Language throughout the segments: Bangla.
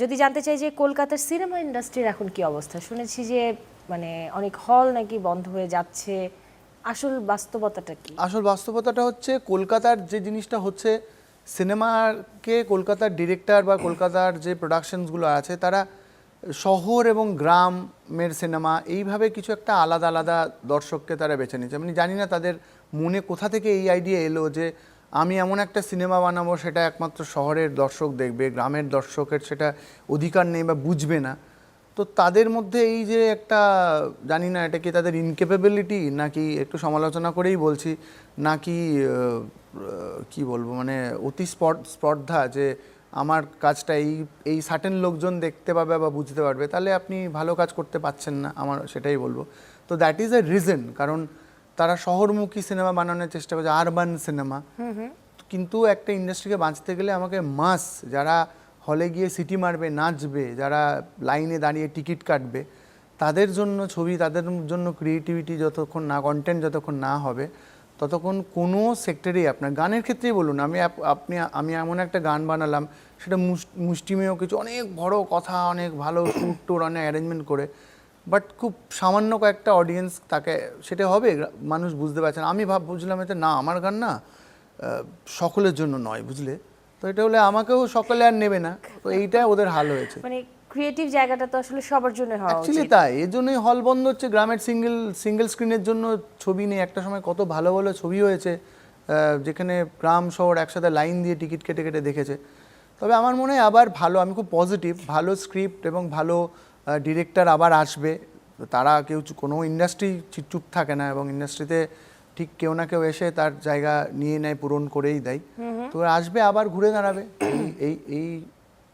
যদি জানতে চাই যে কলকাতার সিনেমা ইন্ডাস্ট্রির এখন কি অবস্থা, শুনেছি যে মানে অনেক হল নাকি বন্ধ হয়ে যাচ্ছে, আসল বাস্তবতাটা কি? আসল বাস্তবতাটা হচ্ছে কলকাতার যে জিনিসটা হচ্ছে, সিনেমাকে কলকাতার ডিরেক্টর বা কলকাতার যে প্রোডাকশনসগুলো আছে তারা শহর এবং গ্রামের সিনেমা এইভাবে কিছু একটা আলাদা আলাদা দর্শককে তারা বেছে নিচ্ছে। আমি জানি না তাদের মনে কোথা থেকে এই আইডিয়া এলো যে আমি এমন একটা সিনেমা বানাবো সেটা একমাত্র শহরের দর্শক দেখবে, গ্রামের দর্শকের সেটা অধিকার নেই বা বুঝবে না। তো তাদের মধ্যে এই যে একটা, জানি না এটা কি তাদের ইনক্যাপাবিলিটি নাকি, একটু সমালোচনা করেই বলছি, নাকি কি বলবো, মানে অতি স্পর্ধা যে আমার কাজটা এই এই সার্টেন লোকজন দেখতে পাবে বা বুঝতে পারবে, তাহলে আপনি ভালো কাজ করতে পারছেন না, আমার সেটাই বলবো। তো দ্যাট ইজ এ রিজন, কারণ তারা শহরমুখী সিনেমা বানানোর চেষ্টা করছে, আরবান সিনেমা। কিন্তু একটা ইন্ডাস্ট্রিকে বাঁচতে গেলে আমাকে মাস, যারা হলে গিয়ে সিটি মারবে, নাচবে, যারা লাইনে দাঁড়িয়ে টিকিট কাটবে, তাদের জন্য ছবি, তাদের জন্য ক্রিয়েটিভিটি যতক্ষণ না, কন্টেন্ট যতক্ষণ না হবে, ততক্ষণ কোনো সেক্টরেই, আপনার গানের ক্ষেত্রেই বলুন, আমি এমন একটা গান বানালাম, সেটা মুষ্টিমেয় কিছু, অনেক বড় কথা, অনেক ভালো সুর টুর, অনেক অ্যারেঞ্জমেন্ট করে, বাট খুব সামান্য কয়েকটা অডিয়েন্স তাকে, সেটা হবে, মানুষ বুঝতে পারছে না। আমি বুঝলাম এতে না, আমার গান না সকলের জন্য নয়, বুঝলে, তো এটা হলে আমাকেও সকলে আর নেবে না, তো এইটা ওদের হাল হয়েছে। মানে ক্রিয়েটিভ জায়গাটা তো আসলে সবার জন্য হওয়া অ্যাকচুয়ালি উচিত। তাই, এর জন্যই হল বন্ধ হচ্ছে। গ্রামের সিঙ্গেল স্ক্রিনের জন্য ছবি নেই। একটা সময় কত ভালো ভালো ছবি হয়েছে, যেখানে গ্রাম শহর একসাথে লাইন দিয়ে টিকিট কেটে কেটে দেখেছে। তবে আমার মনে হয় আবার ভালো, আমি খুব পজিটিভ, ভালো স্ক্রিপ্ট এবং ভালো ডিরেক্টর আবার আসবে। তারা কেউ, কোনো ইন্ডাস্ট্রি চুপ থাকে না, এবং ইন্ডাস্ট্রিতে ঠিক কেউ না কেউ এসে তার জায়গা নিয়ে নেয়, পূরণ করেই দেয়। তো আসবে, আবার ঘুরে দাঁড়াবে, এই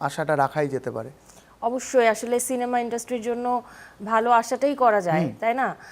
আশাটা রাখাই যেতে পারে। অবশ্যই আসলে সিনেমা ইন্ডাস্ট্রির জন্য ভালো আশাটাই করা যায়, তাই না?